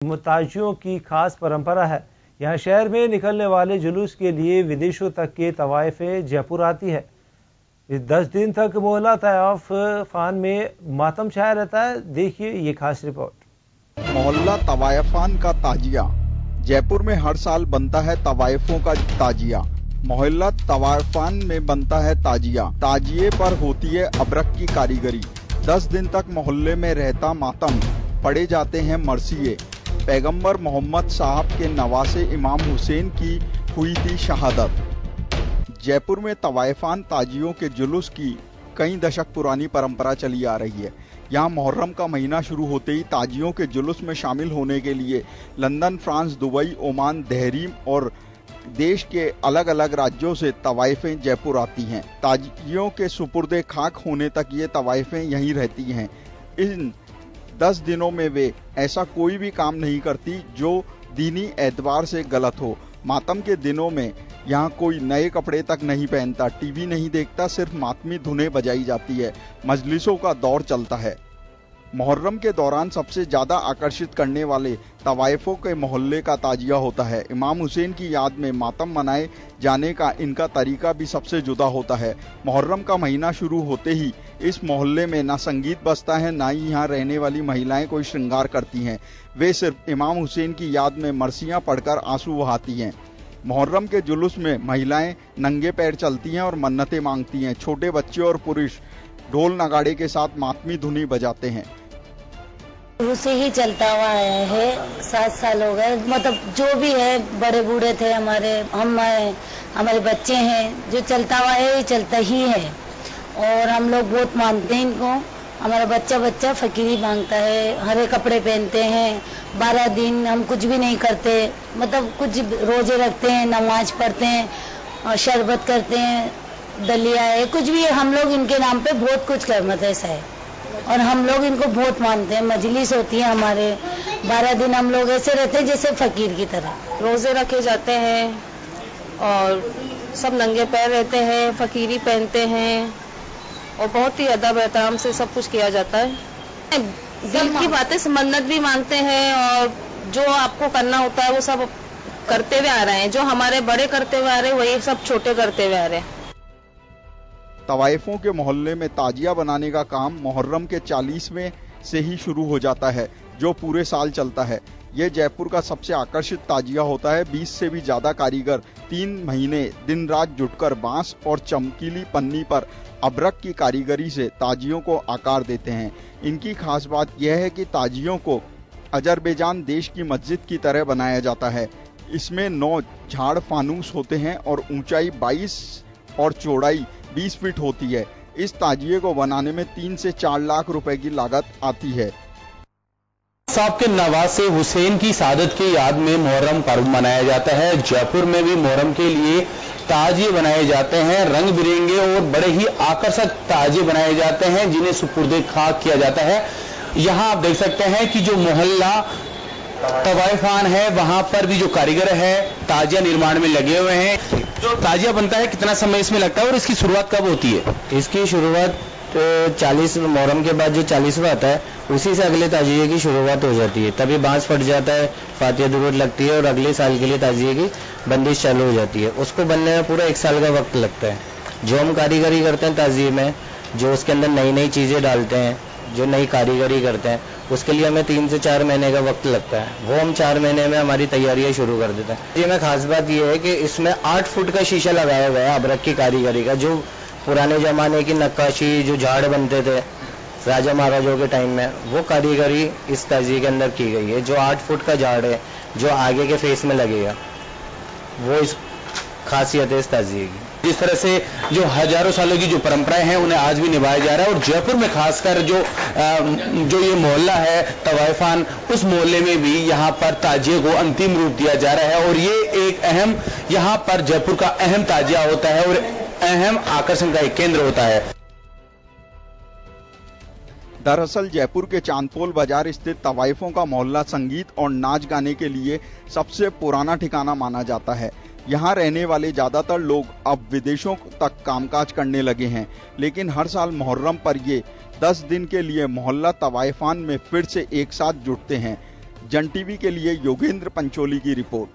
ताजियों की खास परंपरा है। यहाँ शहर में निकलने वाले जुलूस के लिए विदेशों तक के तवाइफे जयपुर आती है। 10 दिन तक मोहल्ला तवाफ फान में मातम छाया रहता है। देखिए ये खास रिपोर्ट। मोहल्ला तवायफान का ताजिया। जयपुर में हर साल बनता है तवाइफों का ताजिया। मोहल्ला तवायफान में बनता है ताजिया। ताजिए पर होती है अबरक की कारीगरी। 10 दिन तक मोहल्ले में रहता मातम, पड़े जाते हैं मरसिए। पैगंबर मोहम्मद साहब के नवासे इमाम हुसैन की हुई थी शहादत। जयपुर में तवाइफान ताजियों के जुलूस की कई दशक पुरानी परंपरा चली आ रही है। यहाँ मुहर्रम का महीना शुरू होते ही ताजियों के जुलूस में शामिल होने के लिए London, France, Dubai, Oman, Tahreem और देश के अलग अलग राज्यों से तवाइफें जयपुर आती हैं। ताजियों के सुपुर्दे खाक होने तक ये तवाइफें यहीं रहती हैं। इन 10 दिनों में वे ऐसा कोई भी काम नहीं करती जो दीनी एतबार से गलत हो। मातम के दिनों में यहाँ कोई नए कपड़े तक नहीं पहनता, टीवी नहीं देखता, सिर्फ मातमी धुनें बजाई जाती है, मजलिसों का दौर चलता है। मुहर्रम के दौरान सबसे ज्यादा आकर्षित करने वाले तवाइफों के मोहल्ले का ताजिया होता है। इमाम हुसैन की याद में मातम मनाए जाने का इनका तरीका भी सबसे जुदा होता है। मुहर्रम का महीना शुरू होते ही इस मोहल्ले में ना संगीत बजता है, ना ही यहाँ रहने वाली महिलाएं कोई श्रृंगार करती हैं। वे सिर्फ इमाम हुसैन की याद में मरसियां पढ़कर आंसू बहाती हैं। मुहर्रम के जुलूस में महिलाएं नंगे पैर चलती हैं और मन्नतें मांगती हैं। छोटे बच्चे और पुरुष ढोल नगाड़े के साथ मातमी धुनी बजाते हैं। शुरू से ही चलता हुआ है, 7 साल हो गए। मतलब जो भी है, बड़े बूढ़े थे हमारे बच्चे हैं, जो चलता हुआ है ये चलता ही है। और हम लोग बहुत मानते हैं इनको। हमारा बच्चा फकीरी मांगता है, हरे कपड़े पहनते हैं। 12 दिन हम कुछ भी नहीं करते, मतलब कुछ रोजे रखते हैं, नमाज पढ़ते हैं और शरबत करते हैं, दलिया है, कुछ भी हम लोग इनके नाम पे बहुत कुछ करते ऐसा है। और हम लोग इनको बहुत मानते हैं। मजलिस होती है हमारे, 12 दिन हम लोग ऐसे रहते हैं जैसे फकीर की तरह। रोजे रखे जाते हैं और सब नंगे पैर रहते हैं, फकीरी पहनते हैं और बहुत ही अदब एहतराम से सब कुछ किया जाता है। दिल की बातें मन्नत भी मांगते हैं और जो आपको करना होता है वो सब करते हुए आ रहे हैं। जो हमारे बड़े करते हुए आ रहे हैं वही सब छोटे करते हुए आ रहे हैं। तवाइफों के मोहल्ले में ताजिया बनाने का काम मुहर्रम के 40वें से ही शुरू हो जाता है, जो पूरे साल चलता है। ये जयपुर का सबसे आकर्षित ताजिया होता है। 20 से भी ज्यादा कारीगर 3 महीने दिन रात जुटकर बांस और चमकीली पन्नी पर अबरक की कारीगरी से ताजियों को आकार देते हैं। इनकी खास बात यह है कि ताजियों को अजरबैजान देश की मस्जिद की तरह बनाया जाता है। इसमें 9 झाड़ फानूस होते हैं और ऊंचाई 22 और चौड़ाई 20 फीट होती है। इस ताजिए को बनाने में 3 से 4 लाख रुपए की लागत आती है। साहब के नवासे हुसैन की शहादत की याद में मुहर्रम पर्व मनाया जाता है। जयपुर में भी मुहर्रम के लिए ताजिए बनाए जाते हैं। रंग बिरंगे और बड़े ही आकर्षक ताजिए बनाए जाते हैं, जिन्हें सुपुर्दे खाक किया जाता है। यहाँ आप देख सकते हैं कि जो मोहल्ला तवाइफान है वहां पर भी जो कारीगर है ताजिया निर्माण में लगे हुए हैं। जो ताजिया बनता है कितना समय इसमें लगता है और इसकी शुरुआत कब होती है? इसकी शुरुआत 40 मुहर्रम के बाद जो 40वां आता है उसी से अगले ताजिए की शुरुआत हो जाती है। तभी बांस फट जाता है, फातिहा दुरूद लगती है और अगले साल के लिए ताजिए की बंदिश चालू हो जाती है। उसको बनने में पूरा 1 साल का वक्त लगता है। जो हम कारीगरी करते हैं ताजिए में, जो उसके अंदर नई नई चीजें डालते हैं, जो नई कारीगरी करते हैं, उसके लिए हमें 3 से 4 महीने का वक्त लगता है। वो हम 4 महीने में हमारी तैयारियां शुरू कर देते हैं। ये में खास बात यह है कि इसमें 8 फुट का शीशा लगाया गया है अबरक की कारीगरी का। जो पुराने जमाने की नक्काशी, जो झाड़ बनते थे राजा महाराजों के टाइम में, वो कारीगरी इस ताजिए के अंदर की गई है। जो 8 फुट का झाड़ है जो आगे के फेस में लगेगा, वो इस खासियत है इस ताजिए की। जिस तरह से जो हजारों सालों की जो परंपराएं हैं उन्हें आज भी निभाया जा रहा है। और जयपुर में खासकर जो ये मोहल्ला है तवाइफान, उस मोहल्ले में भी यहाँ पर ताजिए को अंतिम रूप दिया जा रहा है। और ये एक अहम यहाँ पर जयपुर का अहम ताजिया होता है और अहम आकर्षण का एक केंद्र होता है। दरअसल जयपुर के चांदपोल बाजार स्थित तवाइफों का मोहल्ला संगीत और नाच गाने के लिए सबसे पुराना ठिकाना माना जाता है। यहाँ रहने वाले ज्यादातर लोग अब विदेशों तक कामकाज करने लगे हैं, लेकिन हर साल मुहर्रम पर ये 10 दिन के लिए मोहल्ला तवाइफान में फिर से एक साथ जुटते हैं। जन टीवी के लिए योगेंद्र पंचोली की रिपोर्ट।